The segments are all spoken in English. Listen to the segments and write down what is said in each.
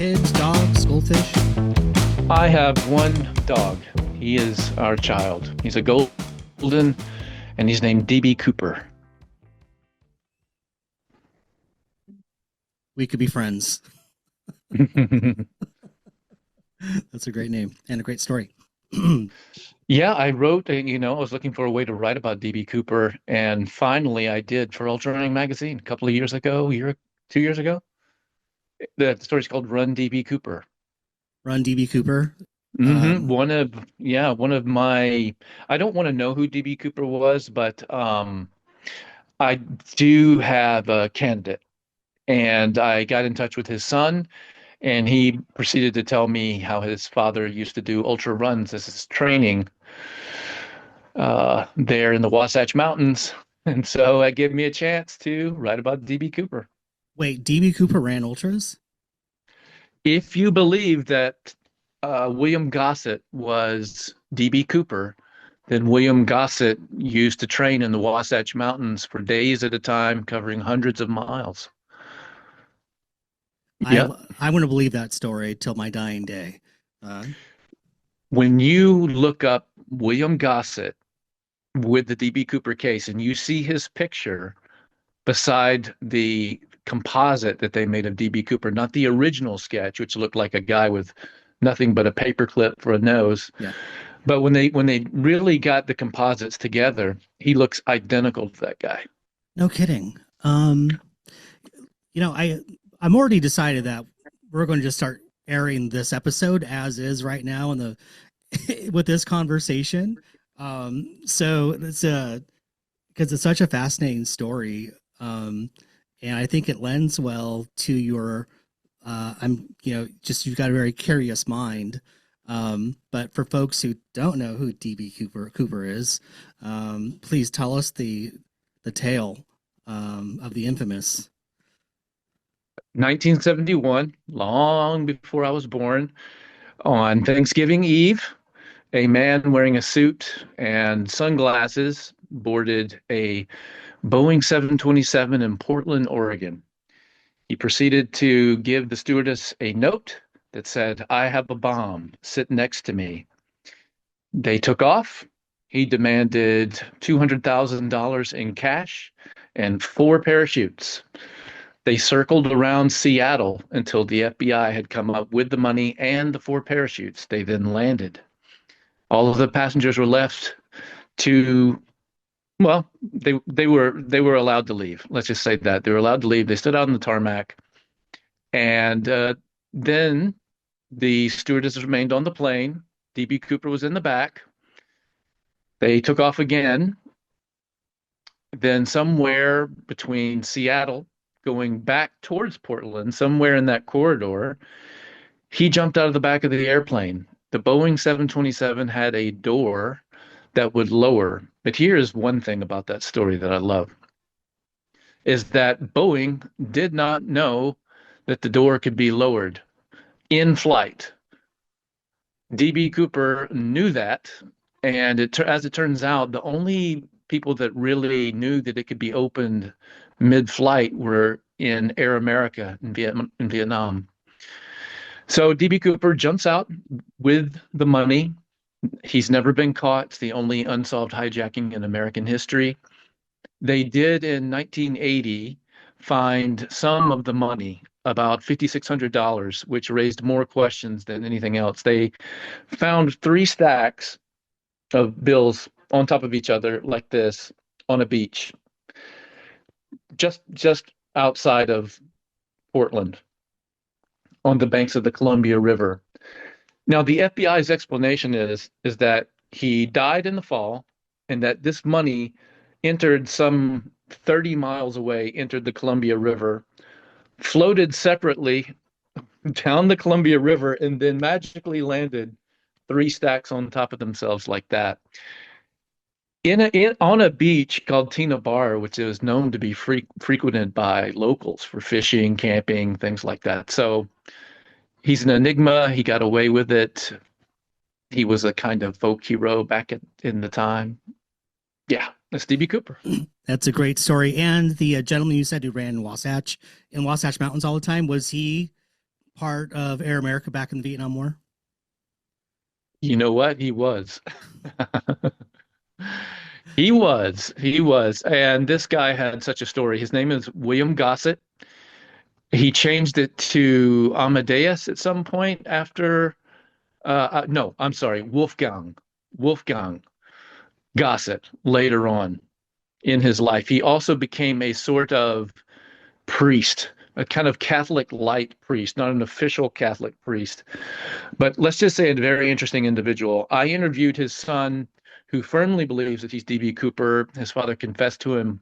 kids, dogs, goldfish? I have one dog. He is our child. He's a golden, and he's named DB Cooper. We could be friends. That's a great name and a great story. Yeah, I wrote, I was looking for a way to write about DB Cooper, and finally I did for Ultrarunning Magazine a couple of years ago, 2 years ago. The story's called Run DB Cooper. Run DB Cooper. hmm One of, yeah, one of my, I don't want to know who DB Cooper was, but I do have a candidate, and I got in touch with his son. And he proceeded to tell me how his father used to do ultra runs as his training there in the Wasatch Mountains. And so it gave me a chance to write about DB Cooper. Wait, DB Cooper ran ultras? If you believe that William Gossett was DB Cooper, then William Gossett used to train in the Wasatch Mountains for days at a time, covering hundreds of miles. I Yep. I want to believe that story till my dying day. Uh, When you look up William Gossett with the DB Cooper case and you see his picture beside the composite that they made of DB Cooper, not the original sketch, which looked like a guy with nothing but a paperclip for a nose. yeah, But when they really got the composites together, he looks identical to that guy. no kidding. I'm already decided that we're going to just start airing this episode as is right now in the with this conversation. So it's because it's such a fascinating story. And I think it lends well to your just you've got a very curious mind. But for folks who don't know who DB Cooper is, please tell us the tale of the infamous. 1971, long before I was born, on Thanksgiving Eve, a man wearing a suit and sunglasses boarded a Boeing 727 in Portland, Oregon. He proceeded to give the stewardess a note that said, "I have a bomb. Sit next to me." They took off. He demanded $200,000 in cash and four parachutes. They circled around Seattle until the FBI had come up with the money and the four parachutes. They then landed. All of the passengers were left to, well, they were allowed to leave. Let's just say that they were allowed to leave. They stood out on the tarmac, and then the stewardesses remained on the plane. DB Cooper was in the back. They took off again. Then somewhere between Seattle going back towards Portland, somewhere in that corridor, he jumped out of the back of the airplane. The Boeing 727 had a door that would lower. But here's one thing about that story that I love is that Boeing did not know that the door could be lowered in flight. DB Cooper knew that, and as it turns out, the only people that really knew that it could be opened mid-flight were in Air America in Vietnam. So DB Cooper jumps out with the money. He's never been caught. It's the only unsolved hijacking in American history. They did in 1980 find some of the money, about $5,600, which raised more questions than anything else. They found three stacks of bills on top of each other like this on a beach, just outside of Portland, on the banks of the Columbia River. Now, the FBI's explanation is that he died in the fall and that this money entered some 30 miles away, entered the Columbia River, floated separately down the Columbia River, and then magically landed three stacks on top of themselves like that. On a beach called Tina Bar, which is known to be frequented by locals for fishing, camping, things like that. So he's an enigma. He got away with it. He was a kind of folk hero back in the time. Yeah, that's DB Cooper. That's a great story. And the gentleman you said who ran in Wasatch Mountains all the time, was he part of Air America back in the Vietnam War? You know what? He was. He was. And this guy had such a story. His name is William Gossett. He changed it to Amadeus at some point after, no, I'm sorry, Wolfgang Gossett later on in his life. He also became a sort of priest, a kind of Catholic light priest, not an official Catholic priest, but let's just say a very interesting individual. I interviewed his son, who firmly believes that he's DB Cooper. His father confessed to him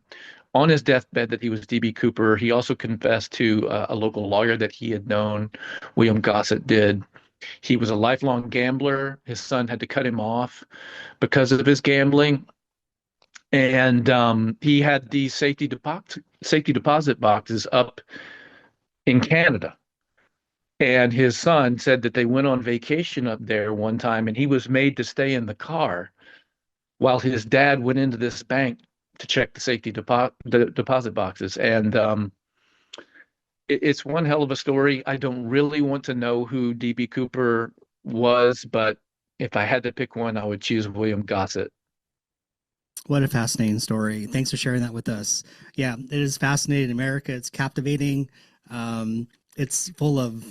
on his deathbed that he was DB Cooper. He also confessed to a local lawyer that he had known. William Gossett did. He was a lifelong gambler. His son had to cut him off because of his gambling. And he had these safety deposit boxes up in Canada. And his son said that they went on vacation up there one time, and he was made to stay in the car while his dad went into this bank to check the deposit boxes. And it's one hell of a story. I don't really want to know who DB Cooper was, but if I had to pick one, I would choose William Gossett. What a fascinating story. Thanks for sharing that with us. Yeah, it is fascinating. America, it's captivating. It's full of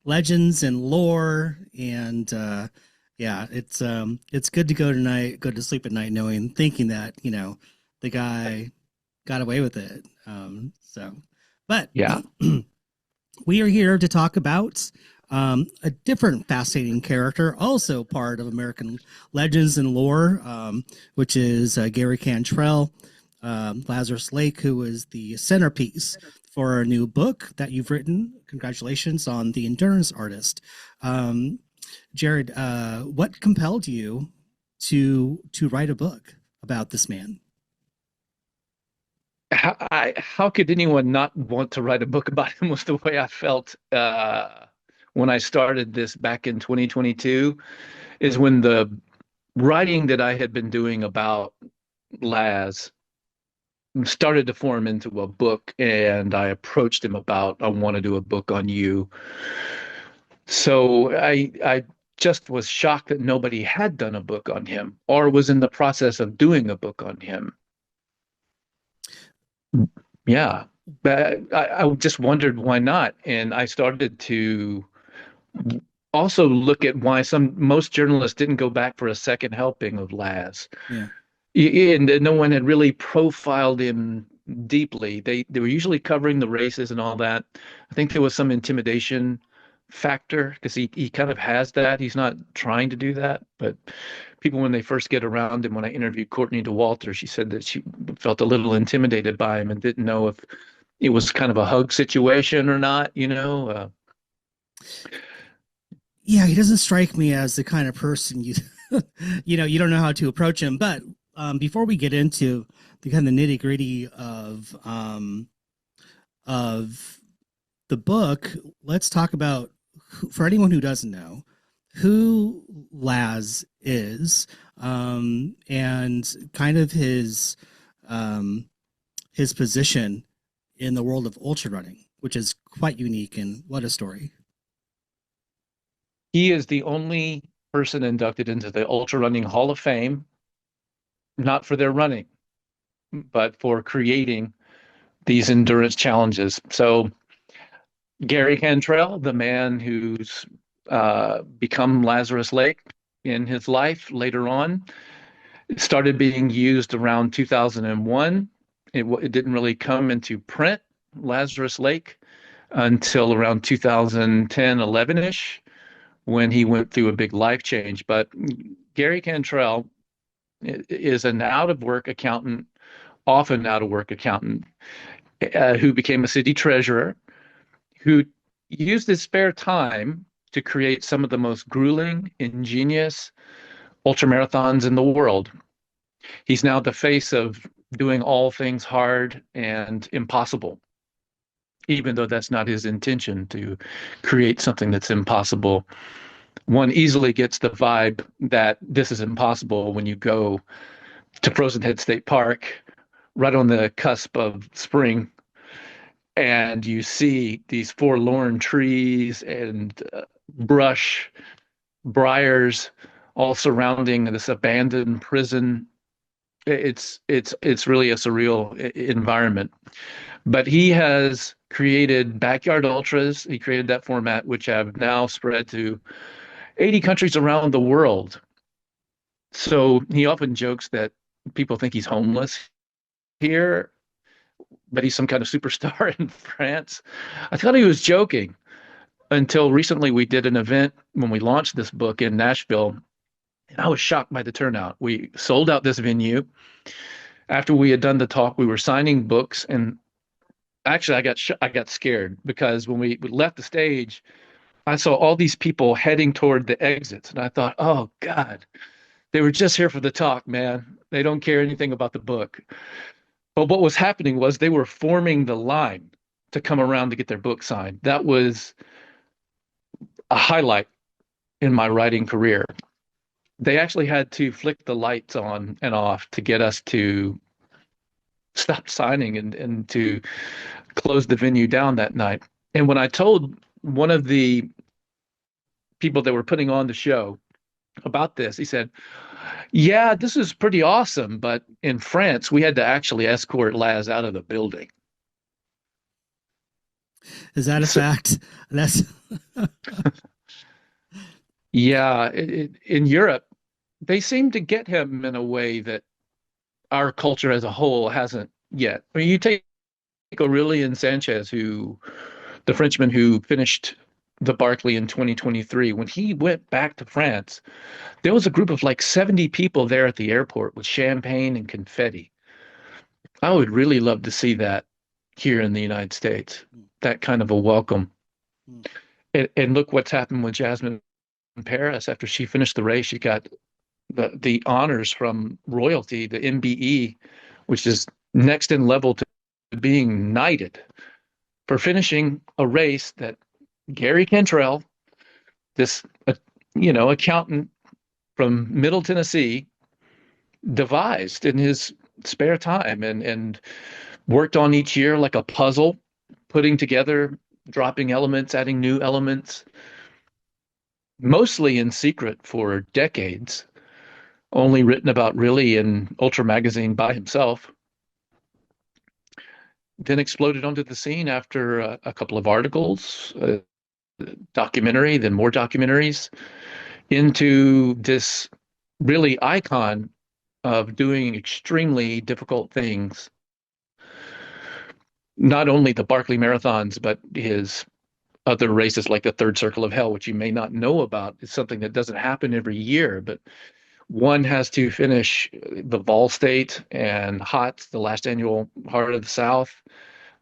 legends and lore, and yeah, it's good to go to sleep at night thinking that, the guy got away with it. But Yeah. we are here to talk about a different fascinating character, also part of American legends and lore, which is Gary Cantrell, Lazarus Lake, who is the centerpiece for a new book that you've written. Congratulations on The Endurance Artist. Jared, what compelled you to write a book about this man? How could anyone not want to write a book about him was the way I felt when I started this back in 2022, is when the writing that I had been doing about Laz started to form into a book, and I approached him about, I want to do a book on you. So I just was shocked that nobody had done a book on him or was in the process of doing a book on him. Yeah, but I just wondered why not, and I started to also look at why most journalists didn't go back for a second helping of Laz. Yeah. And no one had really profiled him deeply. They were usually covering the races and all that. I think there was some intimidation factor because he kind of has that. He's not trying to do that, but people, when they first get around him, when I interviewed Courtney DeWalter, she said that she felt a little intimidated by him and didn't know if it was kind of a hug situation or not. Yeah, he doesn't strike me as the kind of person you don't know how to approach him. But before we get into the kind of nitty gritty of the book, let's talk about, for anyone who doesn't know, who Laz is, and kind of his position in the world of ultra running, which is quite unique. And what a story! He is the only person inducted into the Ultra Running Hall of Fame, not for their running, but for creating these endurance challenges. So Gary Cantrell, the man who's become Lazarus Lake in his life later on, started being used around 2001. It didn't really come into print, Lazarus Lake, until around 2010, 11-ish, when he went through a big life change. But Gary Cantrell is an out-of-work accountant, often out-of-work accountant, who became a city treasurer, who used his spare time to create some of the most grueling, ingenious ultramarathons in the world. He's now the face of doing all things hard and impossible, even though that's not his intention to create something that's impossible. One easily gets the vibe that this is impossible when you go to Frozen Head State Park, right on the cusp of spring, and you see these forlorn trees and brush, briars, all surrounding this abandoned prison. It's really a surreal environment. But he has created backyard ultras. He created that format, which have now spread to 80 countries around the world. So he often jokes that people think he's homeless here, but he's some kind of superstar in France. I thought he was joking until recently we did an event when we launched this book in Nashville, and I was shocked by the turnout. We sold out this venue. After we had done the talk, we were signing books, and actually I got scared because when we left the stage, I saw all these people heading toward the exits, and I thought, "Oh God, they were just here for the talk, man. They don't care anything about the book." But what was happening was they were forming the line to come around to get their book signed. That was a highlight in my writing career. They actually had to flick the lights on and off to get us to stop signing and to close the venue down that night. And when I told one of the people that were putting on the show about this, he said, "Yeah, this is pretty awesome, but in France, we had to actually escort Laz out of the building." Is that a So, fact? That's yeah, in Europe, they seem to get him in a way that our culture as a whole hasn't yet. I mean, you take Aurelien Sanchez, the Frenchman who finished the Barkley in 2023, when he went back to France, there was a group of like 70 people there at the airport with champagne and confetti. I would really love to see that here in the United States, that kind of a welcome. And look what's happened with Jasmine Paris after she finished the race. She got the honors from royalty, the MBE, which is next in level to being knighted for finishing a race that Gary Cantrell, this accountant from Middle Tennessee, devised in his spare time and worked on each year like a puzzle, putting together, dropping elements, adding new elements, mostly in secret for decades, only written about really in Ultra Magazine by himself. Then exploded onto the scene after a couple of articles, documentary, then more documentaries, into this really icon of doing extremely difficult things. Not only the Barkley Marathons, but his other races like the Third Circle of Hell, which you may not know about. It's something that doesn't happen every year, but one has to finish the Vol State and HOT, the last annual Heart of the South,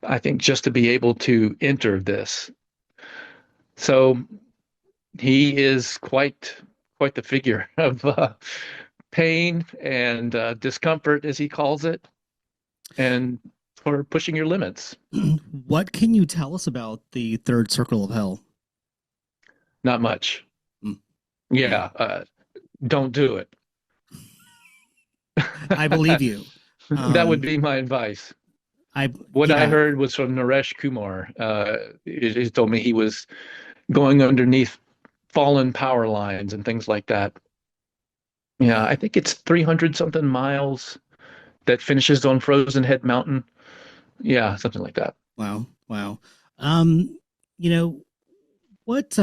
I think, just to be able to enter this. So he is quite the figure of pain and discomfort, as he calls it, and for pushing your limits. what can you tell us about the Third Circle of Hell? Not much. Mm. Yeah, don't do it. I believe you. That would be my advice. I What I yeah. heard was from Naresh Kumar. He told me he was going underneath fallen power lines and things like that. Yeah, I think it's 300 something miles that finishes on Frozen Head Mountain. Yeah, something like that. Wow. Wow. Um, you know what?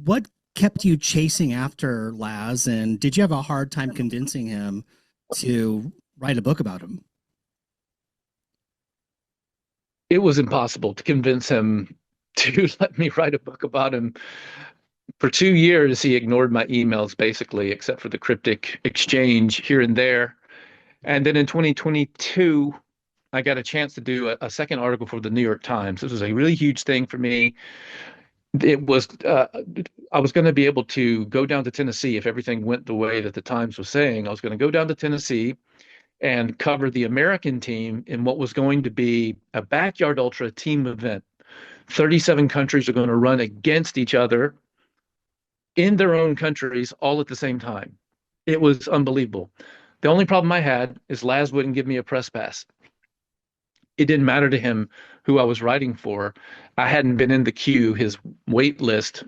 What kept you chasing after Laz, and did you have a hard time convincing him to write a book about him? It was impossible to convince him to let me write a book about him. For 2 years, he ignored my emails basically, except for the cryptic exchange here and there. And then in 2022, I got a chance to do a second article for the New York Times. This was a really huge thing for me. It was I was going to be able to go down to Tennessee if everything went the way that the Times was saying. I was going to go down to Tennessee and cover the American team in what was going to be a backyard ultra team event. 37 countries are going to run against each other in their own countries all at the same time. It was unbelievable. The only problem I had is Laz wouldn't give me a press pass. It didn't matter to him who I was writing for. I hadn't been in the queue, his wait list,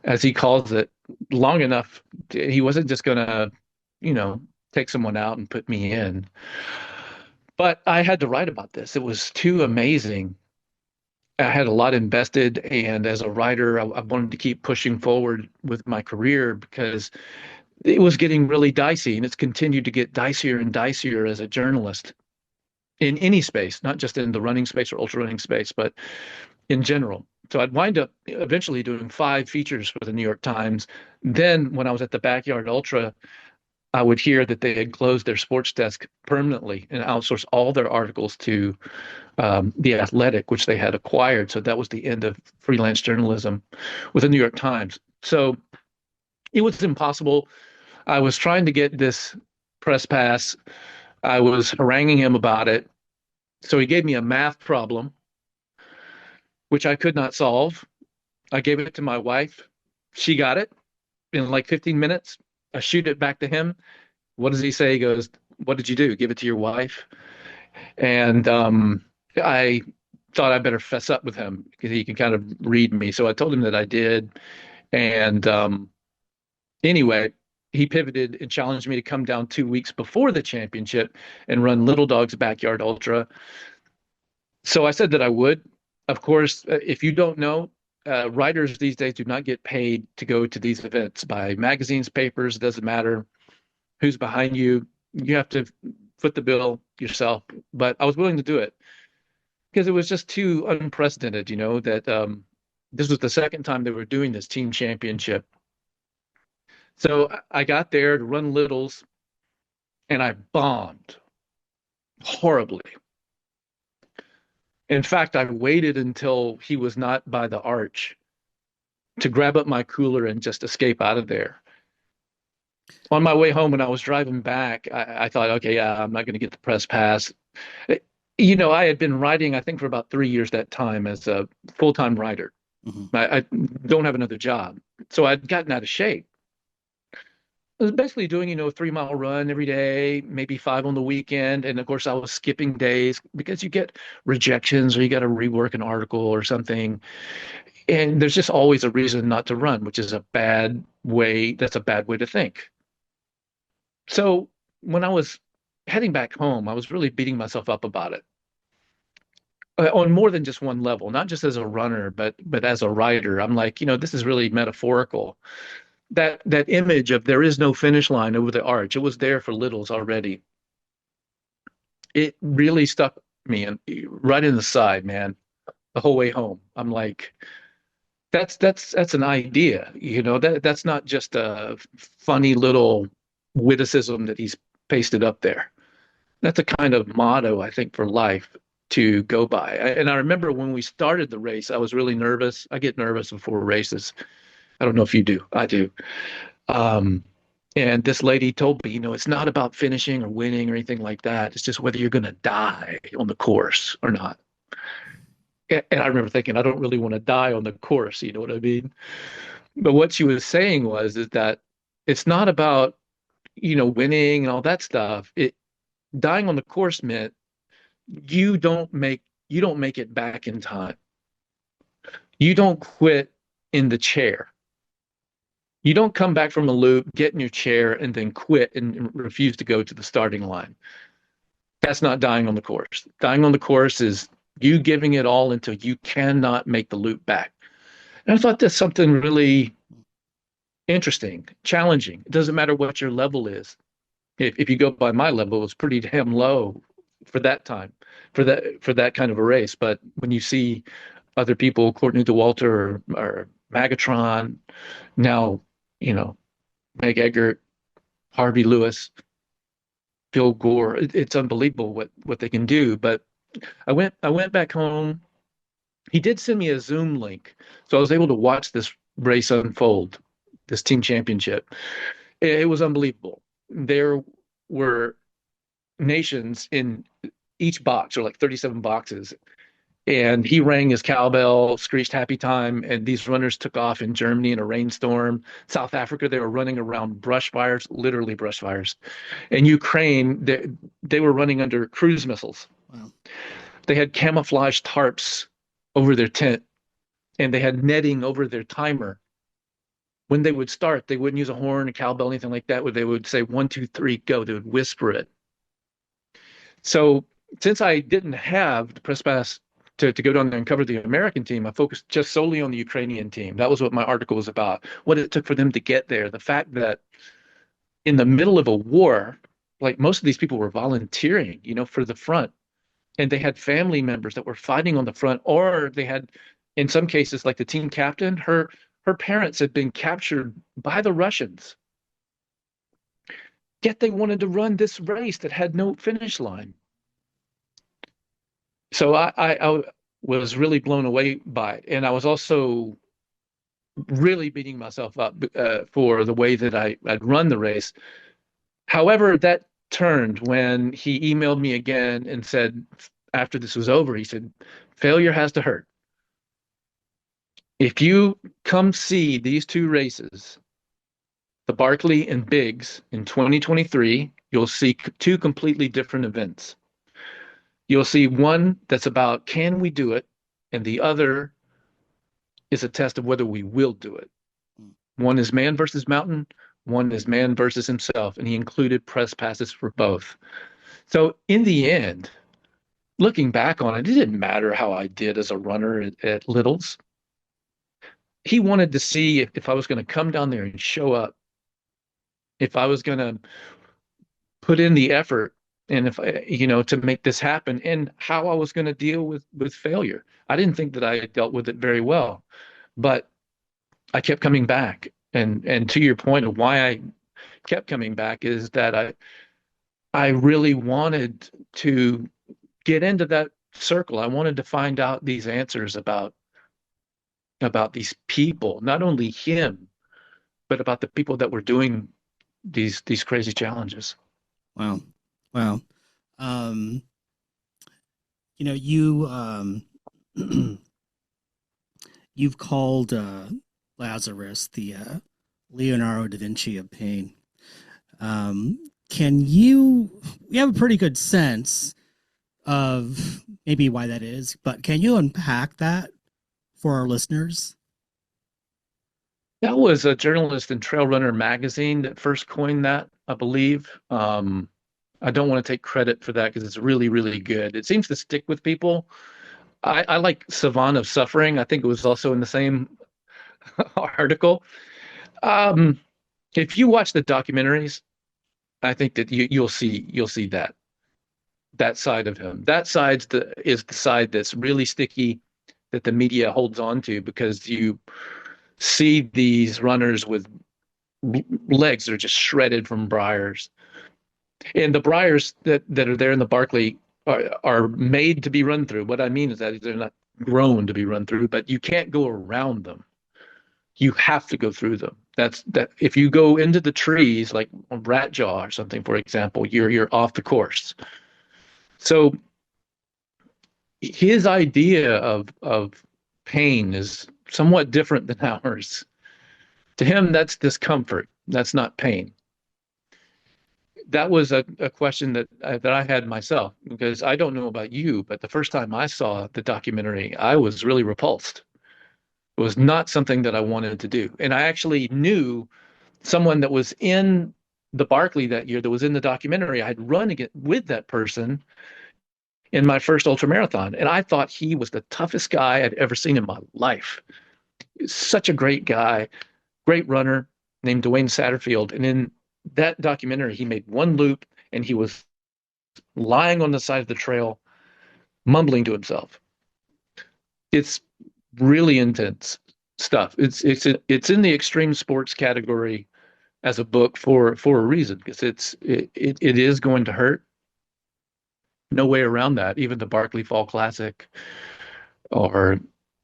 as he calls it, long enough. He wasn't just gonna, you know, take someone out and put me in. But I had to write about this. It was too amazing. I had a lot invested, and as a writer, I wanted to keep pushing forward with my career because it was getting really dicey, and it's continued to get dicier and dicier as a journalist in any space, not just in the running space or ultra running space, but in general. So I'd wind up eventually doing 5 features for the New York Times. Then, when I was at the Backyard Ultra, I would hear that they had closed their sports desk permanently and outsourced all their articles to The Athletic, which they had acquired. So that was the end of freelance journalism with the New York Times. So it was impossible. I was trying to get this press pass. I was haranguing him about it. So he gave me a math problem, which I could not solve. I gave it to my wife. She got it in like 15 minutes. I shoot it back to him. What does he say? He goes, "What did you do? Give it to your wife?" And I thought I better fess up with him because he can kind of read me. So I told him that I did. And anyway, he pivoted and challenged me to come down 2 weeks before the championship and run Little Dog's Backyard Ultra. So I said that I would. Of course, if you don't know, writers these days do not get paid to go to these events by magazines, papers, it doesn't matter who's behind you. You have to foot the bill yourself. But I was willing to do it because it was just too unprecedented, that this was the second time they were doing this team championship. So I got there to run littles and I bombed horribly. In fact, I waited until he was not by the arch to grab up my cooler and just escape out of there. On my way home, when I was driving back, I thought, okay, yeah, I'm not going to get the press pass. I had been writing, I think, for about 3 years that time as a full-time writer. I don't have another job. So I'd gotten out of shape. I was basically doing, a 3-mile run every day, maybe 5 on the weekend. And of course, I was skipping days because you get rejections or you got to rework an article or something. And there's just always a reason not to run, which is a bad way. That's a bad way to think. So when I was heading back home, I was really beating myself up about it on more than just one level, not just as a runner, but as a writer. I'm like, this is really metaphorical. That image of there is no finish line over the arch, it was there for littles already. It really stuck me and right in the side, man, the whole way home. I'm like, that's an idea, that's not just a funny little witticism that he's pasted up there. That's a kind of motto, I think, for life to go by. And I remember when we started the race, I was really nervous. I get nervous before races. I don't know if you do. I do. Um, and this lady told me, it's not about finishing or winning or anything like that. It's just whether you're going to die on the course or not. And I remember thinking, I don't really want to die on the course. You know what I mean? But what she was saying is that it's not about, winning and all that stuff. Dying on the course meant you don't make it back in time. You don't quit in the chair. You don't come back from a loop, get in your chair, and then quit and refuse to go to the starting line. That's not dying on the course. Dying on the course is you giving it all until you cannot make the loop back. And I thought that's something really interesting, challenging. It doesn't matter what your level is. If you go by my level, it was pretty damn low for that time, for that kind of a race. But when you see other people, Courtney Dauwalter or Magatron, now, Meg Eggert, Harvey Lewis, Bill Gore, it's unbelievable what they can do. But I went back home. He did send me a Zoom link, so I was able to watch this race unfold, this team championship. It was unbelievable. There were nations in each box, or like 37 boxes, And he rang his cowbell, screeched happy time, and these runners took off in Germany in a rainstorm. South Africa, they were running around brush fires, literally brush fires. In Ukraine, they were running under cruise missiles. Wow. They had camouflage tarps over their tent, and they had netting over their timer. When they would start, they wouldn't use a horn, a cowbell, anything like that. They would say 1, 2, 3, go. They would whisper it. So since I didn't have the press pass to go down there and cover the American team, I focused just solely on the Ukrainian team. That was what my article was about, what it took for them to get there. The fact that in the middle of a war, like most of these people were volunteering, for the front, and they had family members that were fighting on the front, or they had, in some cases, like the team captain, her parents had been captured by the Russians. Yet they wanted to run this race that had no finish line. So I was really blown away by it. And I was also really beating myself up for the way that I'd run the race. However, that turned when he emailed me again and said, after this was over, he said, failure has to hurt. If you come see these two races, the Barkley and Biggs in 2023, you'll see two completely different events. You'll see one that's about can we do it, and the other is a test of whether we will do it. One is man versus mountain, one is man versus himself, and he included press passes for both. So in the end, looking back on it, it didn't matter how I did as a runner at Littles. He wanted to see if I was going to come down there and show up, if I was going to put in the effort, and if to make this happen, and how I was going to deal with failure. I didn't think that I dealt with it very well, but I kept coming back. And to your point of why I kept coming back is that I really wanted to get into that circle. I wanted to find out these answers about these people, not only him, but about the people that were doing these crazy challenges. Wow. Wow. Um, you you've called Lazarus the Leonardo da Vinci of pain. We have a pretty good sense of maybe why that is, but can you unpack that for our listeners? That was a journalist in Trailrunner Magazine that first coined that, I believe. I don't want to take credit for that because it's really, really good. It seems to stick with people. I like Savant of Suffering. I think it was also in the same article. If you watch the documentaries, I think that you'll see that side of him. That is the side that's really sticky, that the media holds on to, because you see these runners with legs that are just shredded from briars. And the briars that are there in the Barkley are made to be run through. What I mean is that they're not grown to be run through, but you can't go around them. You have to go through them. That if you go into the trees, like a rat jaw or something, for example, you're off the course. So his idea of pain is somewhat different than ours. To him, that's discomfort. That's not pain. That was a question that I had myself, because I don't know about you, but the first time I saw the documentary, I was really repulsed. It was not something that I wanted to do. And I actually knew someone that was in the Barkley that year, that was in the documentary. I had run with that person in my first ultramarathon, and I thought he was the toughest guy I'd ever seen in my life. Such a great guy, great runner, named Dwayne Satterfield. And in that documentary, he made one loop and he was lying on the side of the trail, mumbling to himself. It's really intense stuff. It's in the extreme sports category as a book for a reason, because it is going to hurt. No way around that. Even the Barkley Fall Classic, or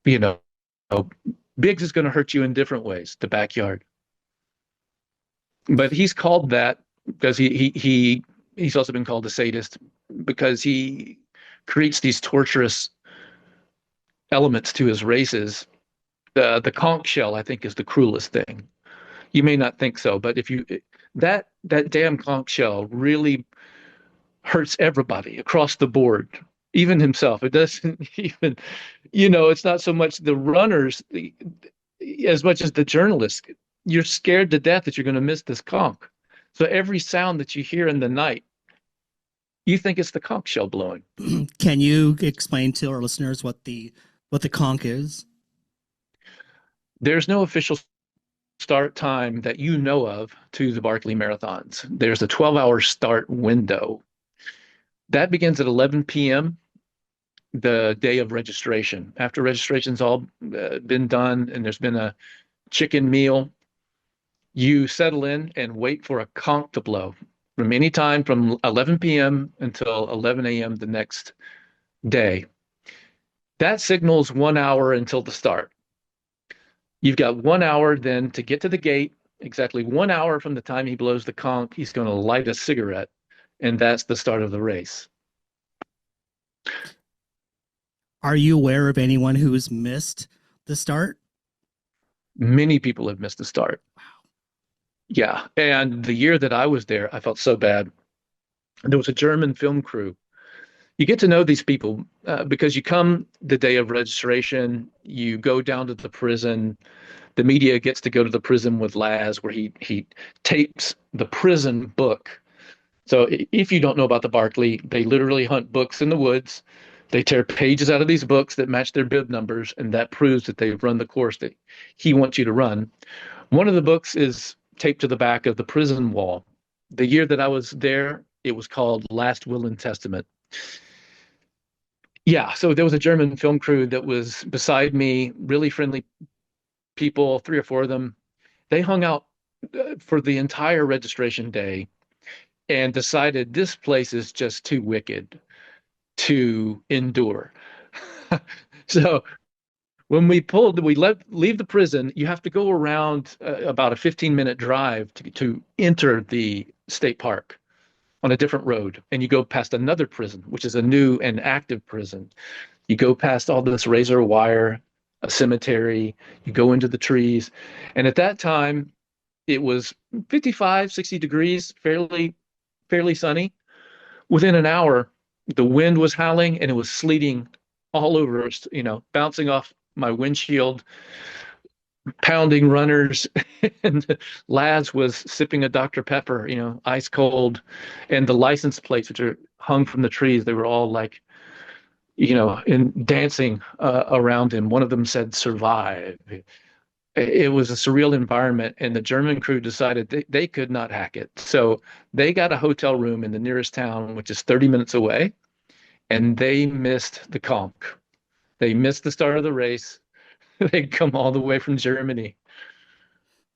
Biggs is going to hurt you in different ways. The backyard. But he's called that because he's also been called a sadist, because he creates these torturous elements to his races. The conch shell, I think, is the cruelest thing. You may not think so, but if you that damn conch shell really hurts everybody across the board, even himself. It doesn't even, it's not so much the runners as much as the journalists. You're scared to death that you're going to miss this conch. So every sound that you hear in the night, you think it's the conch shell blowing. Can you explain to our listeners what the conch is? There's no official start time that you know of to the Barkley Marathons. There's a 12-hour start window. That begins at 11 p.m. the day of registration. After registration's all been done and there's been a chicken meal, you settle in and wait for a conch to blow from any time from 11 p.m. until 11 a.m. the next day. That signals 1 hour until the start. You've got 1 hour then to get to the gate. Exactly 1 hour from the time he blows the conch, he's going to light a cigarette, and that's the start of the race. Are you aware of anyone who's missed the start? Many people have missed the start. Yeah. And the year that I was there, I felt so bad. There was a German film crew. You get to know these people because you come the day of registration, you go down to the prison. The media gets to go to the prison with Laz, where he tapes the prison book. So if you don't know about the Barkley, they literally hunt books in the woods. They tear pages out of these books that match their bib numbers, and that proves that they've run the course that he wants you to run. One of the books is taped to the back of the prison wall. The year that I was there, it was called Last Will and Testament. Yeah, so there was a German film crew that was beside me, really friendly people, three or four of them. They hung out for the entire registration day and decided this place is just too wicked to endure. So when leave the prison, you have to go around about a 15-minute drive to enter the state park on a different road. And you go past another prison, which is a new and active prison. You go past all this razor wire, a cemetery, you go into the trees. And at that time, it was 55, 60 degrees, fairly sunny. Within an hour, the wind was howling and it was sleeting all over us, bouncing off my windshield, pounding runners. And Laz was sipping a Dr. Pepper, ice cold. And the license plates, which are hung from the trees, they were all like, in dancing around him. One of them said, "Survive." It was a surreal environment, and the German crew decided they could not hack it. So they got a hotel room in the nearest town, which is 30 minutes away, and they missed the conch. They missed the start of the race. They'd come all the way from Germany.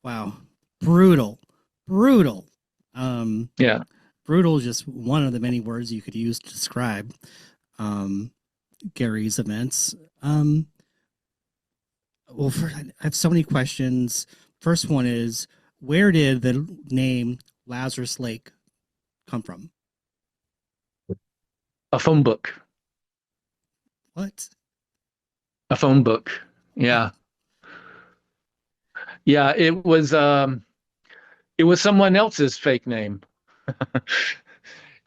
Wow. Brutal. Brutal. Yeah. Brutal is just one of the many words you could use to describe Gary's events. I have so many questions. First one is, where did the name Lazarus Lake come from? A phone book. What? A phone book. Yeah. Yeah, it was someone else's fake name.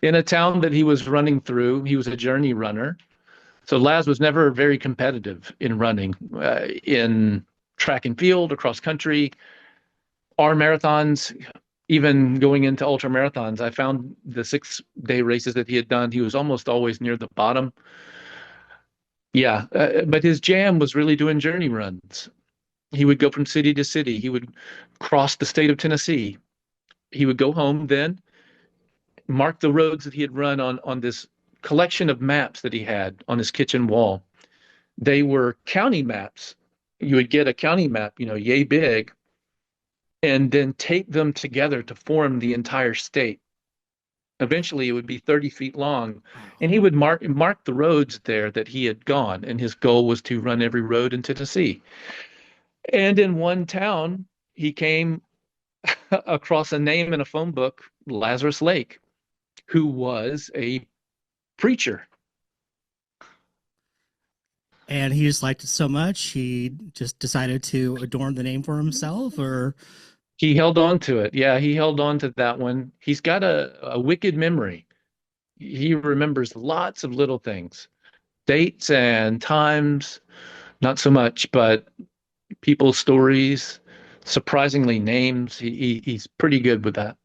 In a town that he was running through. He was a journey runner. So Laz was never very competitive in running, in track and field, across country, our marathons, even going into ultra marathons. I found the 6-day races that he had done, he was almost always near the bottom. Yeah, but his jam was really doing journey runs. He would go from city to city. He would cross the state of Tennessee. He would go home then, mark the roads that he had run on this collection of maps that he had on his kitchen wall. They were county maps. You would get a county map, yay big, and then tape them together to form the entire state. Eventually, it would be 30 feet long, and he would mark the roads there that he had gone, and his goal was to run every road in Tennessee. And in one town, he came across a name in a phone book, Lazarus Lake, who was a preacher. And he just liked it so much, he just decided to adorn the name for himself, or He held on to it. Yeah, he held on to that one. He's got a wicked memory. He remembers lots of little things, dates and times, not so much, but people's stories, surprisingly names. He's pretty good with that.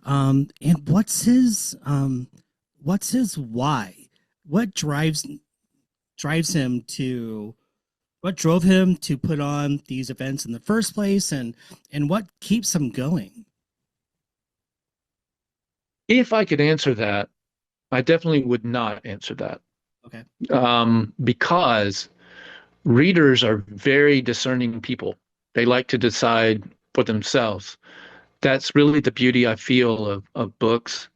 and what's his why? What drives him to what drove him to put on these events in the first place, and what keeps him going? If I could answer that, I definitely would not answer that. Okay. Because readers are very discerning people. They like to decide for themselves. That's really the beauty I feel of books.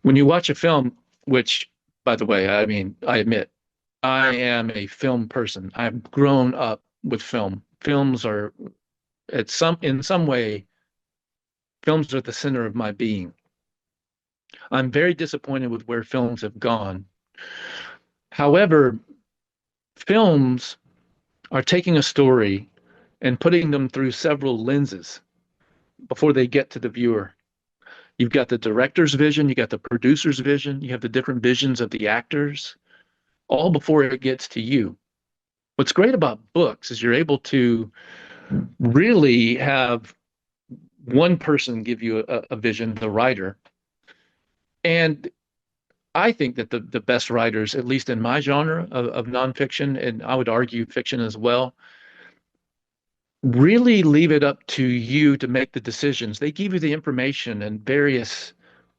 When you watch a film, which, by the way, I mean, I admit, I am a film person. I've grown up with film. Films are in some way, films are the center of my being. I'm very disappointed with where films have gone. However, films are taking a story and putting them through several lenses before they get to the viewer. You've got the director's vision, you got the producer's vision, you have the different visions of the actors, all before it gets to you. What's great about books is you're able to really have one person give you a vision, the writer. And I think that the best writers, at least in my genre of nonfiction, and I would argue fiction as well, really leave it up to you to make the decisions. They give you the information in various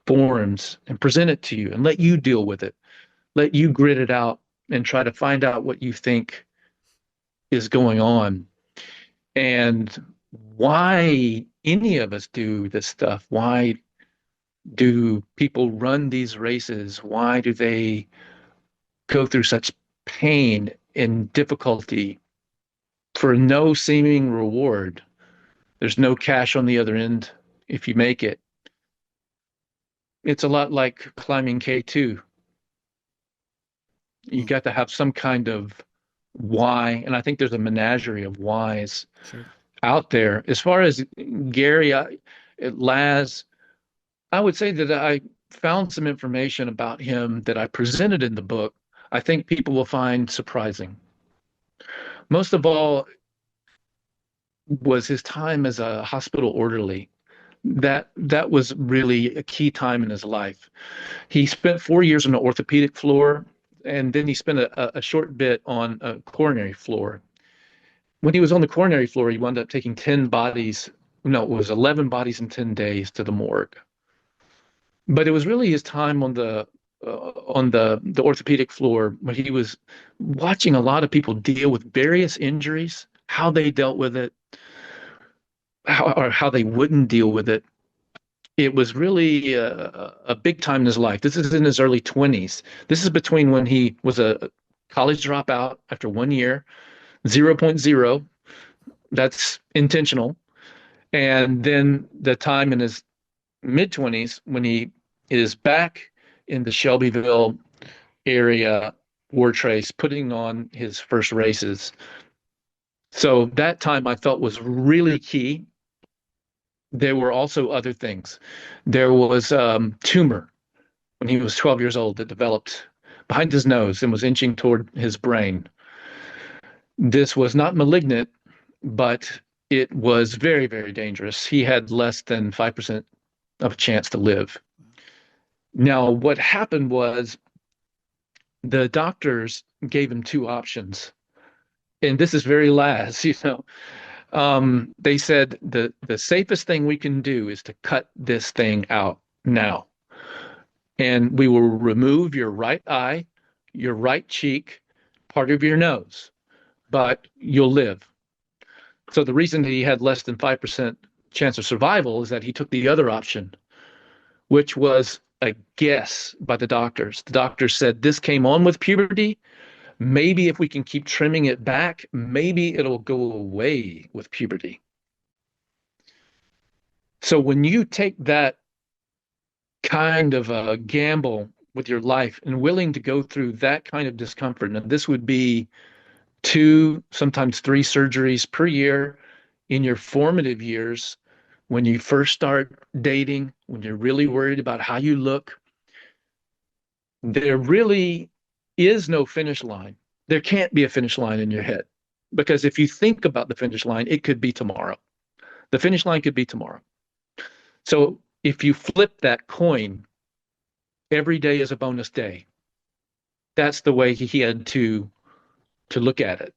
forms and present it to you and let you deal with it, let you grit it out and try to find out what you think is going on and why any of us do this stuff. Why do people run these races? Why do they go through such pain and difficulty for no seeming reward? There's no cash on the other end if you make it. It's a lot like climbing K2. You Hmm. got to have some kind of why, and I think there's a menagerie of whys Sure. out there. As far as Gary, Laz, I would say that I found some information about him that I presented in the book. I think people will find surprising. Most of all was his time as a hospital orderly. That was really a key time in his life. He spent 4 years on the orthopedic floor, and then he spent a short bit on a coronary floor. When he was on the coronary floor, he wound up taking 10 bodies. No, it was 11 bodies in 10 days to the morgue. But it was really his time on the orthopedic floor when he was watching a lot of people deal with various injuries, how they dealt with it, how they wouldn't deal with it. It was really a big time in his life. This is in his early 20s. This is between when he was a college dropout after 1 year, zero point 0.0. That's intentional. And then the time in his mid 20s when he is back in the Shelbyville area war trace, putting on his first races. So that time I felt was really key. There were also other things. There was tumor when he was 12 years old that developed behind his nose and was inching toward his brain. This was not malignant, but it was very, very dangerous. He had less than 5% of a chance to live. Now, what happened was the doctors gave him two options. And this is very last, you know. They said the safest thing we can do is to cut this thing out now. And we will remove your right eye, your right cheek, part of your nose, but you'll live. So the reason that he had less than 5% chance of survival is that he took the other option, which was a guess by the doctors. The doctors said this came on with puberty. Maybe if we can keep trimming it back, maybe it'll go away with puberty. So when you take that kind of a gamble with your life and willing to go through that kind of discomfort. Now, this would be two, sometimes three surgeries per year in your formative years when you first start dating, when you're really worried about how you look. There really is no finish line. There can't be a finish line in your head because if you think about the finish line, it could be tomorrow. The finish line could be tomorrow. So if you flip that coin, every day is a bonus day. That's the way he had to look at it.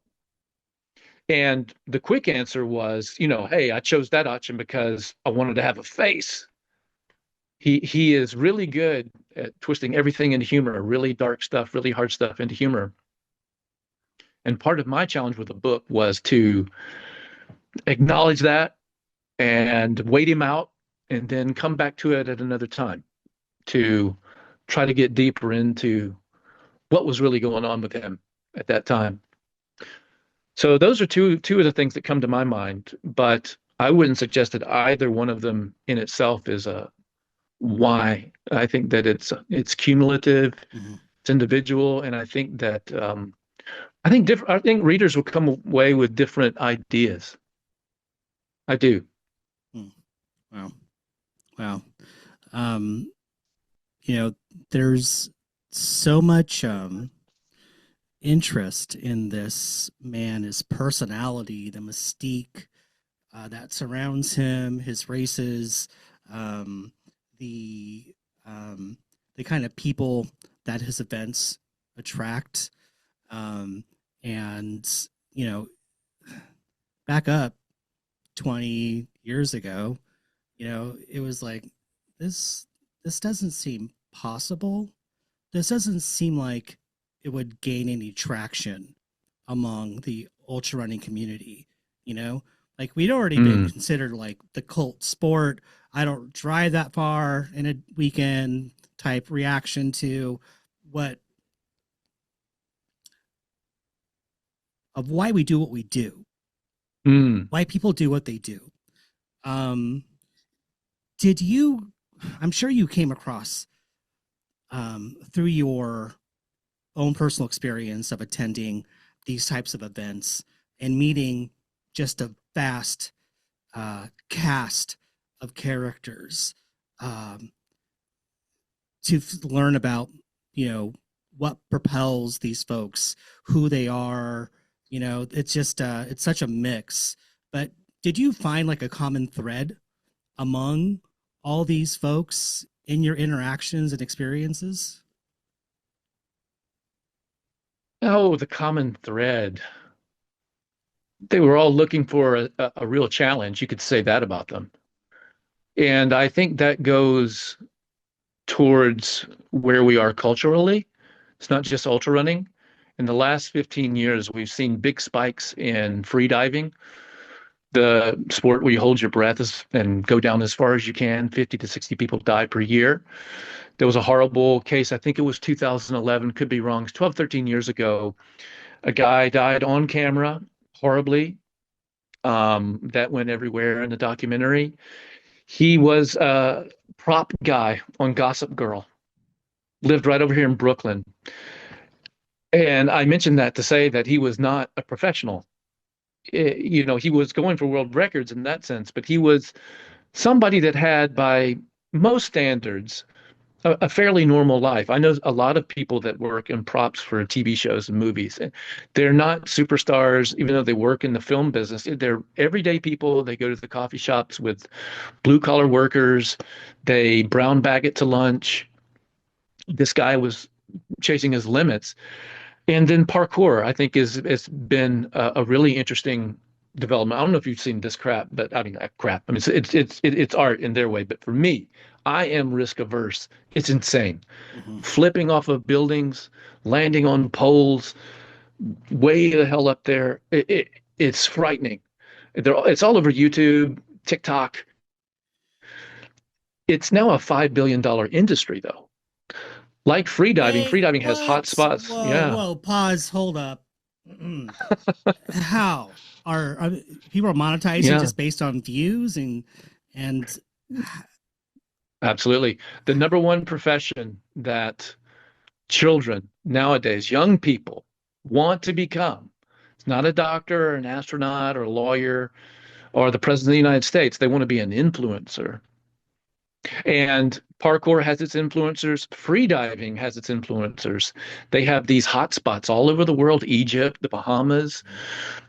And the quick answer was, hey, I chose that option because I wanted to have a face. He is really good at twisting everything into humor, really dark stuff, really hard stuff into humor. And part of my challenge with the book was to acknowledge that and wait him out and then come back to it at another time to try to get deeper into what was really going on with him at that time. So those are two of the things that come to my mind, but I wouldn't suggest that either one of them in itself is a why. I think that it's cumulative, Mm-hmm. it's individual, and I think that I think readers will come away with different ideas. I do. Wow. Wow. Um, there's so much interest in this man, his personality, the mystique that surrounds him, his races, um, the the kind of people that his events attract, um, and you know, back up 20 years ago, it was like this this doesn't seem possible. This doesn't seem like it would gain any traction among the ultra running community, you know? Like we'd already been Mm, considered like the cult sport. I don't drive that far in a weekend type reaction to what of why we do what we do, mm. why people do what they do. Um, did you? I'm sure you came across through your own personal experience of attending these types of events and meeting just a vast cast of characters um, to learn about, what propels these folks, who they are. It's just it's such a mix. But did you find like a common thread among all these folks in your interactions and experiences? Oh, the common thread. They were all looking for a real challenge. You could say that about them. And I think that goes towards where we are culturally. It's not just ultra running. In the last 15 years, we've seen big spikes in free diving, the sport where you hold your breath and go down as far as you can. 50 to 60 people die per year. There was a horrible case, I think it was 2011, could be wrong, 12, 13 years ago. A guy died on camera horribly. That went everywhere in the documentary. He was a prop guy on Gossip Girl, lived right over here in Brooklyn. And I mentioned that to say that he was not a professional. He was going for world records in that sense, but he was somebody that had, by most standards, a fairly normal life. I know a lot of people that work in props for TV shows and movies. And they're not superstars, even though they work in the film business. They're everyday people. They go to the coffee shops with blue collar workers. They brown bag it to lunch. This guy was chasing his limits. And then parkour, I think, is has been a really interesting development. I don't know if you've seen this crap, but I mean, crap. I mean, it's art in their way. But for me, I am risk averse. It's insane. Mm-hmm. Flipping off of buildings, landing on poles, way the hell up there. It's frightening. It's all over YouTube, TikTok. It's now a $5 billion industry, though. Like free Wait, diving has hot what? spots. Whoa, Yeah, whoa, pause, hold up. How are people are monetizing yeah. just based on views and Absolutely. The number one profession that children nowadays, young people want to become. It's not a doctor or an astronaut or a lawyer or the president of the United States. They want to be an influencer. And parkour has its influencers, freediving has its influencers. They have these hot spots all over the world, Egypt, the Bahamas,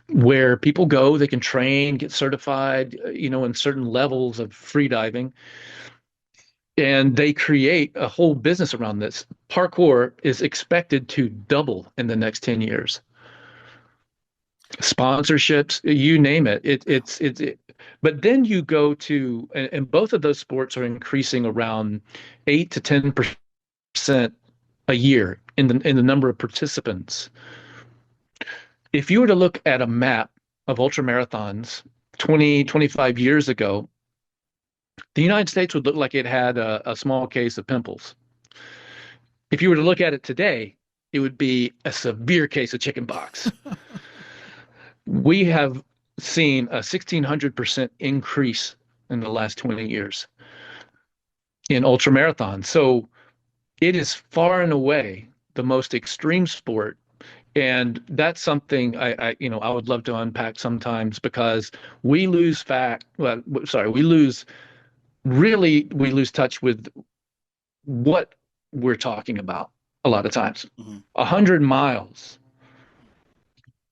where people go, they can train, get certified, in certain levels of freediving. And they create a whole business around this. Parkour is expected to double in the next 10 years. Sponsorships, you name it. But then you go to, and both of those sports are increasing around 8 to 10% a year in the number of participants. If you were to look at a map of ultra marathons 20, 25 years ago, the United States would look like it had a small case of pimples. If you were to look at it today, it would be a severe case of chickenpox. We have seen a 1,600% increase in the last 20 years in ultra marathons. So it is far and away the most extreme sport. And that's something I would love to unpack sometimes because we lose we lose touch with what we're talking about a lot of times. 100 miles.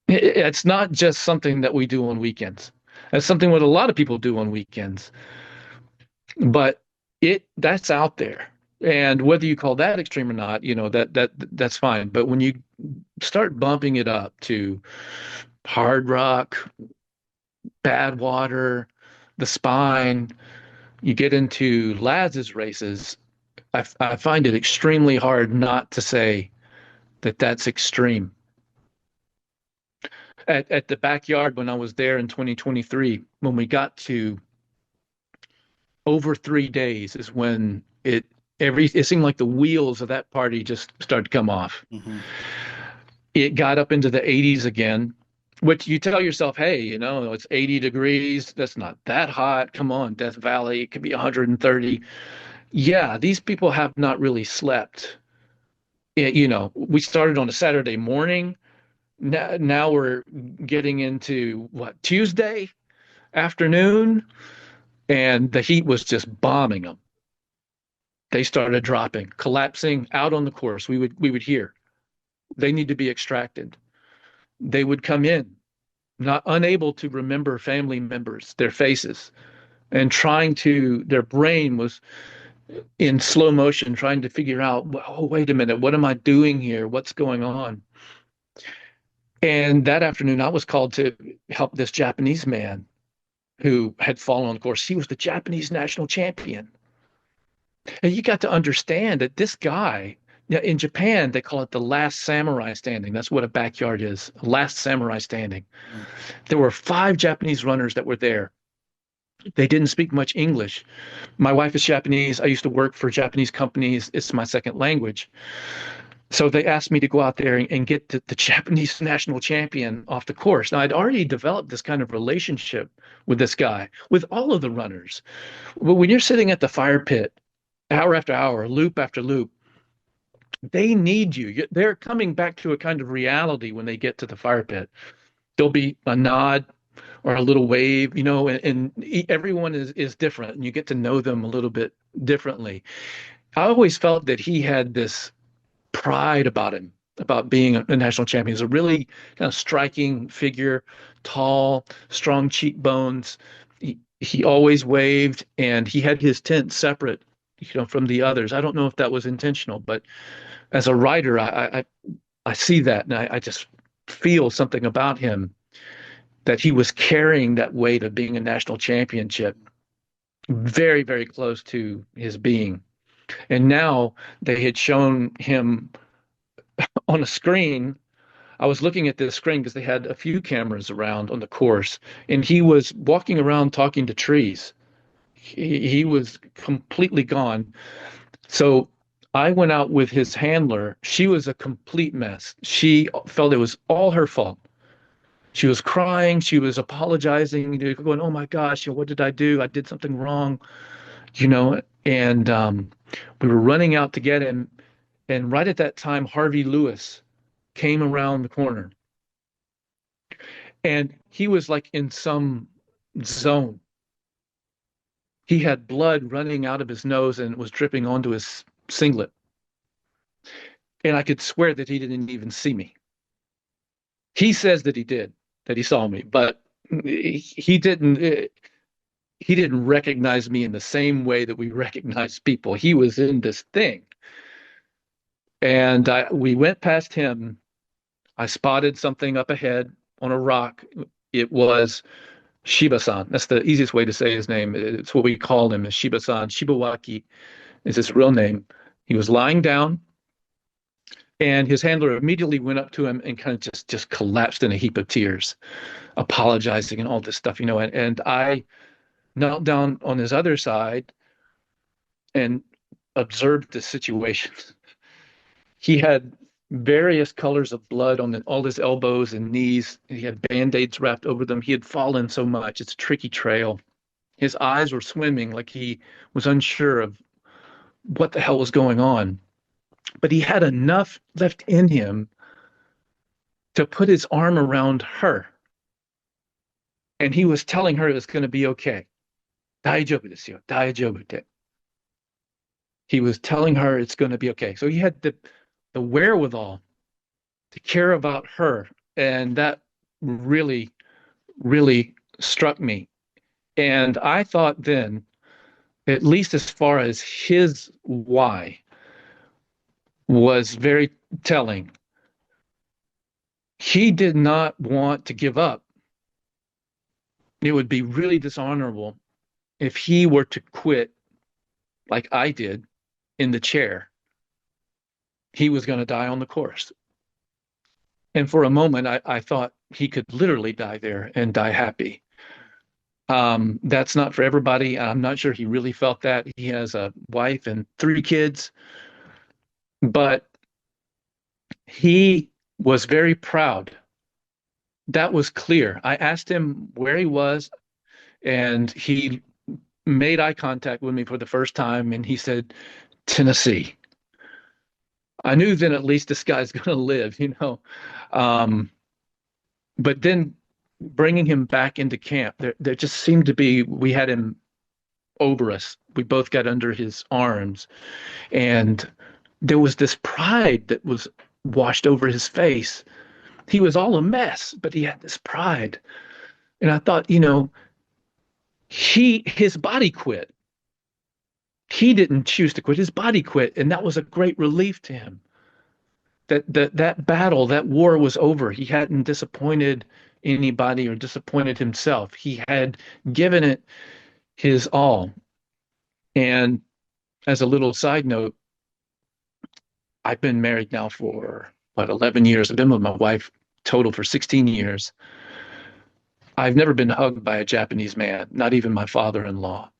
It's not just something that we do on weekends. That's something what a lot of people do on weekends. But that's out there. And whether you call that extreme or not, that's fine. But when you start bumping it up to hard rock, bad water, the spine, you get into Laz's races, I find it extremely hard not to say that that's extreme. At the backyard when I was there in 2023, when we got to over 3 days is when it seemed like the wheels of that party just started to come off. It got up into the 80s again, which you tell yourself, hey, it's 80 degrees. That's not that hot. Come on, Death Valley, it could be 130. Yeah, these people have not really slept. We started on a Saturday morning. Now we're getting into Tuesday afternoon, and the heat was just bombing them. They started dropping, collapsing out on the course. We would hear they need to be extracted. They would come in, not unable to remember family members, their faces, and their brain was in slow motion, trying to figure out, oh, wait a minute, what am I doing here? What's going on? And that afternoon, I was called to help this Japanese man who had fallen on the course. He was the Japanese national champion. And you got to understand that this guy, in Japan, they call it the last samurai standing. That's what a backyard is, last samurai standing. There were 5 Japanese runners that were there. They didn't speak much English. My wife is Japanese. I used to work for Japanese companies. It's my second language. So they asked me to go out there and get the Japanese national champion off the course. Now, I'd already developed this kind of relationship with this guy, with all of the runners. But when you're sitting at the fire pit, hour after hour, loop after loop, they need you. They're coming back to a kind of reality when they get to the fire pit. There'll be a nod or a little wave, and everyone is different, and you get to know them a little bit differently. I always felt that he had this pride about him, about being a national champion. He's a really kind of striking figure, tall, strong cheekbones. He always waved, and he had his tent separate, from the others. I don't know if that was intentional, but as a writer, I see that, and I just feel something about him, that he was carrying that weight of being a national championship very, very close to his being. And now they had shown him on a screen. I was looking at this screen because they had a few cameras around on the course, and he was walking around talking to trees. He was completely gone. So I went out with his handler. She was a complete mess. She felt it was all her fault. She was crying. She was apologizing, going, "Oh my gosh, what did I do? I did something wrong," And we were running out to get him, And right at that time, Harvey Lewis came around the corner, and he was like in some zone. He had blood running out of his nose and it was dripping onto his singlet. And I could swear that he didn't even see me. He says that he did, that he saw me, but he didn't. He didn't recognize me in the same way that we recognize people. He was in this thing, and we went past him. I spotted something up ahead on a rock. It was Shiba-san. That's the easiest way to say his name. It's what we call him, is Shiba-san. Shibawaki is his real name. He was lying down, and his handler immediately went up to him and kind of just collapsed in a heap of tears, apologizing and all this stuff, and I knelt down on his other side and observed the situation. He had various colors of blood on all his elbows and knees. He had band-aids wrapped over them. He had fallen so much. It's a tricky trail. His eyes were swimming like he was unsure of what the hell was going on. But he had enough left in him to put his arm around her. And he was telling her it was going to be okay. 大丈夫ですよ, 大丈夫って. He was telling her it's going to be okay. So he had the wherewithal to care about her. And that really, really struck me. And I thought then, at least as far as his why, was very telling. He did not want to give up. It would be really dishonorable if he were to quit like I did in the chair. He was going to die on the course. And for a moment, I thought he could literally die there and die happy. That's not for everybody. I'm not sure he really felt that. He has a wife and 3 kids, but he was very proud. That was clear. I asked him where he was, and he made eye contact with me for the first time, and he said, Tennessee. I knew then at least this guy's going to live. But then bringing him back into camp, there just seemed to be, we had him over us. We both got under his arms, and there was this pride that was washed over his face. He was all a mess, but he had this pride. And I thought, his body quit. He didn't choose to quit. His body quit, and that was a great relief to him. That battle, that war was over. He hadn't disappointed anybody or disappointed himself. He had given it his all. And as a little side note, I've been married now for 11 years. I've been with my wife total for 16 years. I've never been hugged by a Japanese man, not even my father-in-law.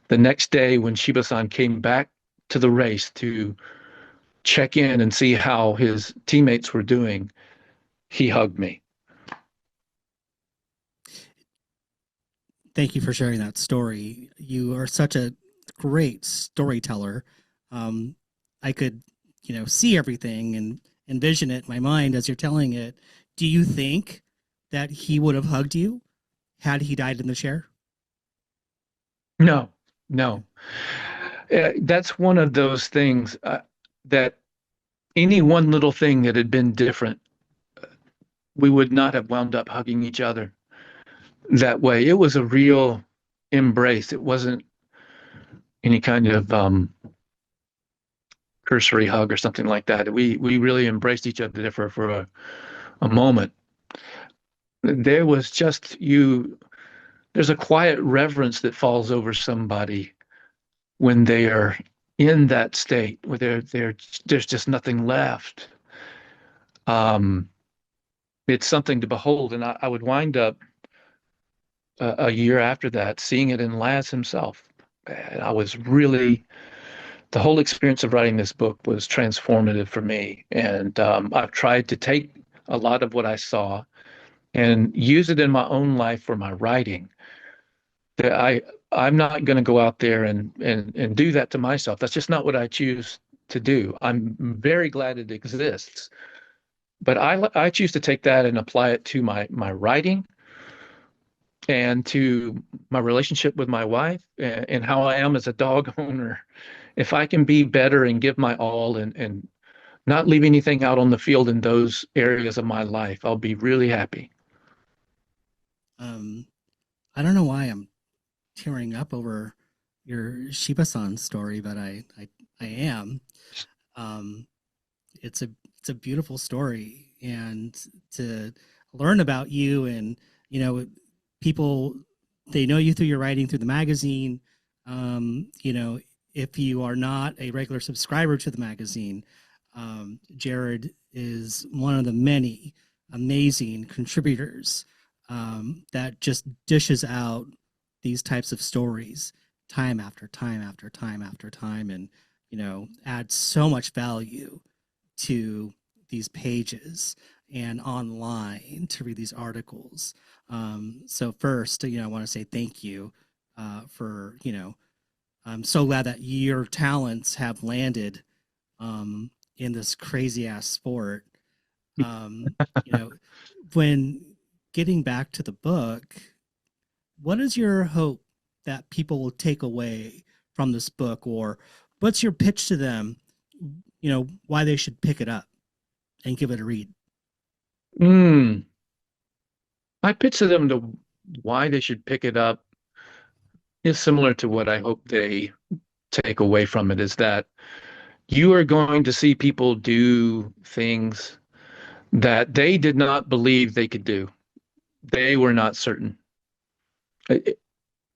The next day when Shiba-san came back to the race to check in and see how his teammates were doing, he hugged me. Thank you for sharing that story. You are such a great storyteller. I could, see everything and envision it in my mind as you're telling it. Do you think that he would have hugged you had he died in the chair? No. That's one of those things that any one little thing that had been different, we would not have wound up hugging each other that way. It was a real embrace. It wasn't any kind of cursory hug or something like that. We really embraced each other there for a moment. There was just there's a quiet reverence that falls over somebody when they are in that state where there's just nothing left. It's something to behold, and I would wind up a year after that seeing it in Laz himself. And the whole experience of writing this book was transformative for me, and I've tried to take a lot of what I saw and use it in my own life for my writing. That I'm not going to go out there and do that to myself. That's just not what I choose to do. I'm very glad it exists. But I choose to take that and apply it to my writing and to my relationship with my wife and how I am as a dog owner. If I can be better and give my all and not leave anything out on the field in those areas of my life, I'll be really happy. Um, I don't know why I'm tearing up over your Shiba-san story, but I am. Um, it's a beautiful story, and to learn about you, and you know, people, they know you through your writing through the magazine. You know, if you are not a regular subscriber to the magazine, Jared is one of the many amazing contributors that just dishes out these types of stories time after time after time after time, and you know, adds so much value to these pages and online to read these articles. So first, you know, I want to say thank you for, you know, I'm so glad that your talents have landed in this crazy ass sport. You know, when getting back to the book, what is your hope that people will take away from this book, or what's your pitch to them? You know, why they should pick it up and give it a read. Mm. My pitch to them to why they should pick it up is similar to what I hope they take away from it is that you are going to see people do things that they did not believe they could do. They were not certain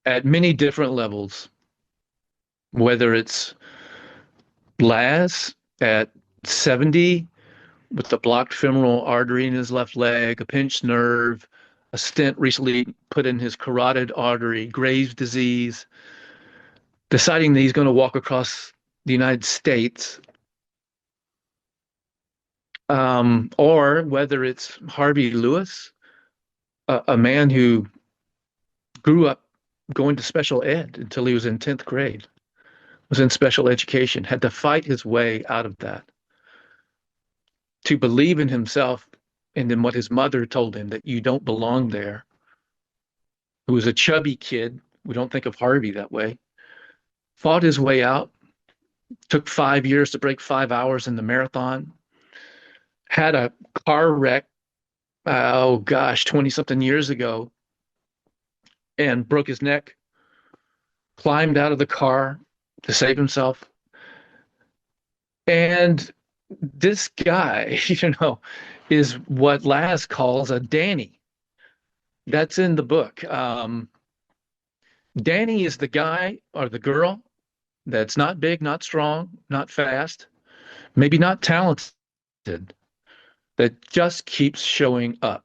at many different levels, whether it's Laz at 70 with the blocked femoral artery in his left leg, a pinched nerve, a stent recently put in his carotid artery, Graves' disease, deciding that he's going to walk across the United States, or whether it's Harvey Lewis, a man who grew up going to special ed until he was in 10th grade, was in special education, had to fight his way out of that, to believe in himself and in what his mother told him that you don't belong there, who was a chubby kid. We don't think of Harvey that way. Fought his way out, took 5 years to break 5 hours in the marathon, had a car wreck, oh gosh, 20 something years ago, and broke his neck, climbed out of the car to save himself. And this guy, you know, is what Laz calls a Danny. That's in the book. Danny is the guy or the girl that's not big, not strong, not fast, maybe not talented, that just keeps showing up.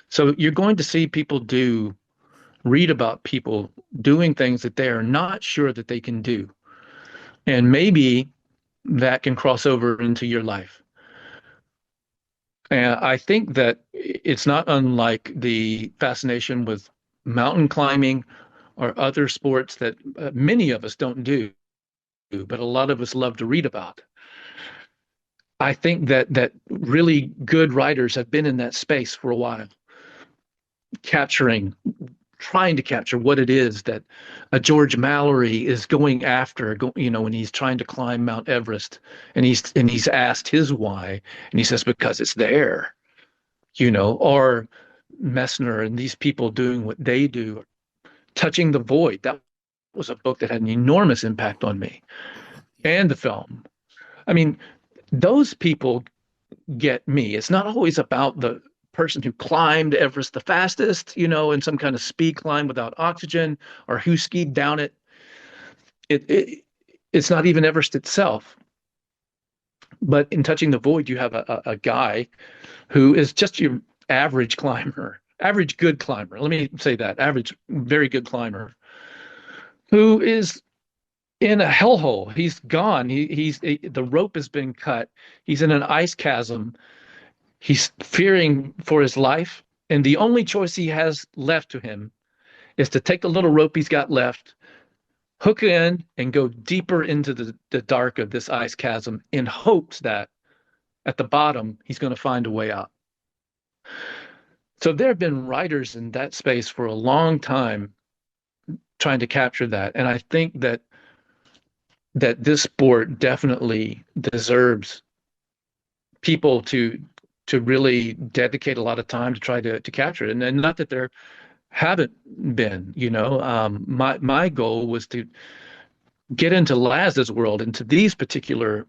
So you're going to see people read about people doing things that they are not sure that they can do. And maybe that can cross over into your life. And I think that it's not unlike the fascination with mountain climbing or other sports that many of us don't do, but a lot of us love to read about. I think that really good writers have been in that space for a while, capturing, trying to capture what it is that a George Mallory is going after, you know, when he's trying to climb Mount Everest, and he's asked his why, and he says because it's there, you know, or Messner and these people doing what they do, touching the void. That was a book that had an enormous impact on me, Oh, yeah. and the film. I mean, those people get me. It's not always about the person who climbed Everest the fastest, you know, in some kind of speed climb without oxygen, or who skied down it. It's not even Everest itself. But in Touching the Void, you have a guy who is just your average climber, average good climber. Let me say that, average, very good climber, who is in a hellhole. He's gone. The rope has been cut. He's in an ice chasm. He's fearing for his life, and the only choice he has left to him is to take the little rope he's got left, hook in and go deeper into the dark of this ice chasm in hopes that at the bottom he's going to find a way out. So there have been writers in that space for a long time trying to capture that. And I think that this sport definitely deserves people to really dedicate a lot of time to try to capture it. And not that there haven't been, my goal was to get into Laz's world, into these particular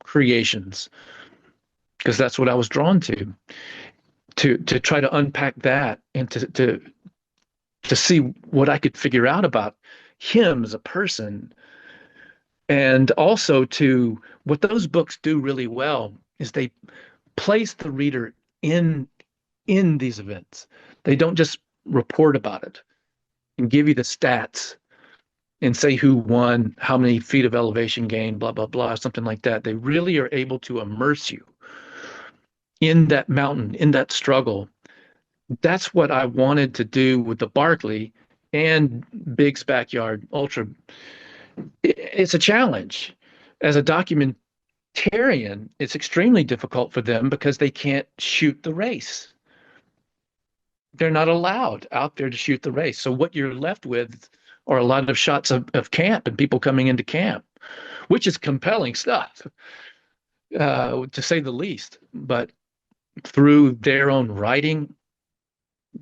creations, because that's what I was drawn to try to unpack that and to see what I could figure out about him as a person. And also to what those books do really well is they place the reader in these events. They don't just report about it and give you the stats and say who won, how many feet of elevation gain, blah, blah, blah, something like that. They really are able to immerse you in that mountain, in that struggle. That's what I wanted to do with the Barkley and Big's Backyard Ultra. It's a challenge. As a documentarian, it's extremely difficult for them because they can't shoot the race. They're not allowed out there to shoot the race. So what you're left with are a lot of shots of camp and people coming into camp, which is compelling stuff, to say the least. But through their own writing,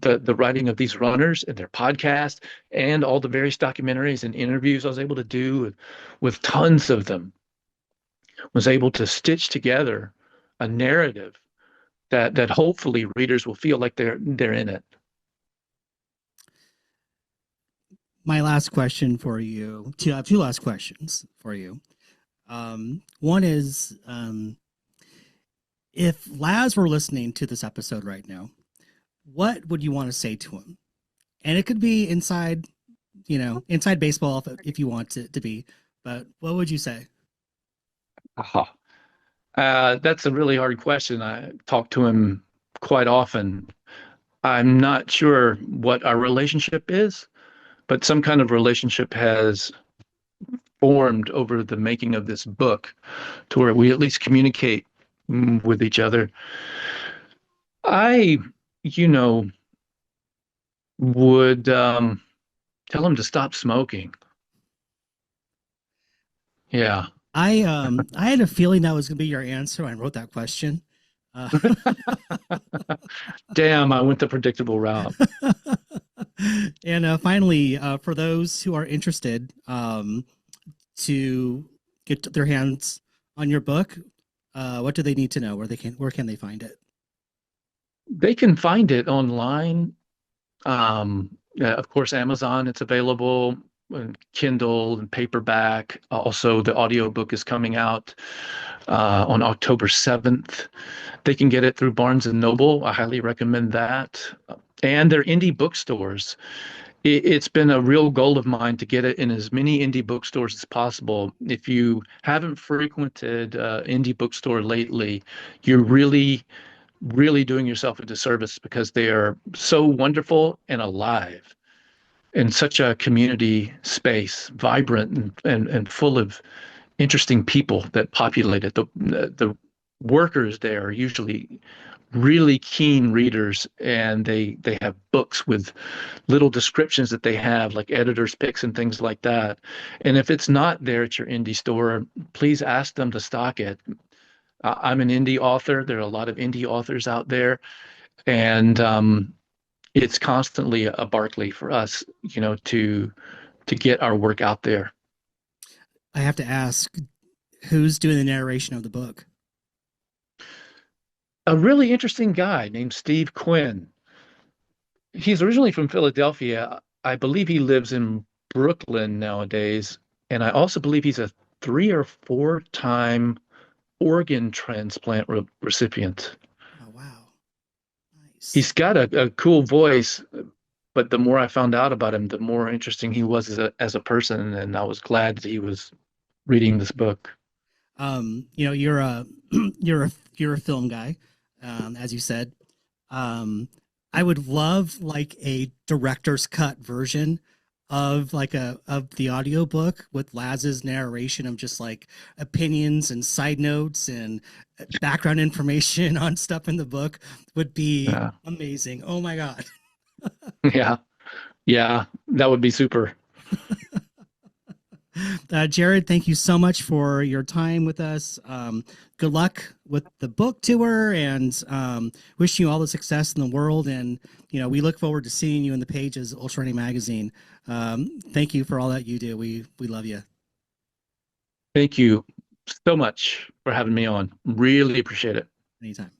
the writing of these runners and their podcast and all the various documentaries and interviews I was able to do with tons of them, was able to stitch together a narrative that hopefully readers will feel like they're in it. My last question for you, I have two last questions for you. One is, if Laz were listening to this episode right now, what would you want to say to him? And it could be inside baseball if you want it to be, but what would you say? Aha. That's a really hard question. I talk to him quite often. I'm not sure what our relationship is, but some kind of relationship has formed over the making of this book to where we at least communicate with each other. I, would tell him to stop smoking. Yeah. I had a feeling that was going to be your answer when I wrote that question. Damn, I went the predictable route. And finally, for those who are interested to get their hands on your book, what do they need to know? Where can they find it? They can find it online. Of course, Amazon, it's available, and Kindle and paperback. Also, the audiobook is coming out on October 7th. They can get it through Barnes and Noble. I highly recommend that. And they're indie bookstores. It's been a real goal of mine to get it in as many indie bookstores as possible. If you haven't frequented indie bookstore lately, you're really doing yourself a disservice because they are so wonderful and alive in such a community space, vibrant and full of interesting people that populate it. The workers there are usually really keen readers, and they have books with little descriptions that they have, like editors' picks and things like that. And if it's not there at your indie store, please ask them to stock it. I'm an indie author. There are a lot of indie authors out there, and it's constantly a Barkley for us, to get our work out there. I have to ask, who's doing the narration of the book? A really interesting guy named Steve Quinn. He's originally from Philadelphia. I believe he lives in Brooklyn nowadays, and I also believe he's a 3 or 4-time organ transplant recipient. Oh, wow. Nice. He's got a cool voice, but the more I found out about him, the more interesting he was as a person, and I was glad that he was reading this book. You're a you're a film guy, as you said. I would love like a director's cut version of like of the audiobook with Laz's narration of just like opinions and side notes and background information on stuff in the book would be Yeah. amazing. Oh my God. Yeah. Yeah. That would be super. Jared, thank you so much for your time with us. Good luck with the book tour, and wishing you all the success in the world. And we look forward to seeing you in the pages of Ultrarunning Magazine. Thank you for all that you do. We love you. Thank you so much for having me on. Really appreciate it. Anytime.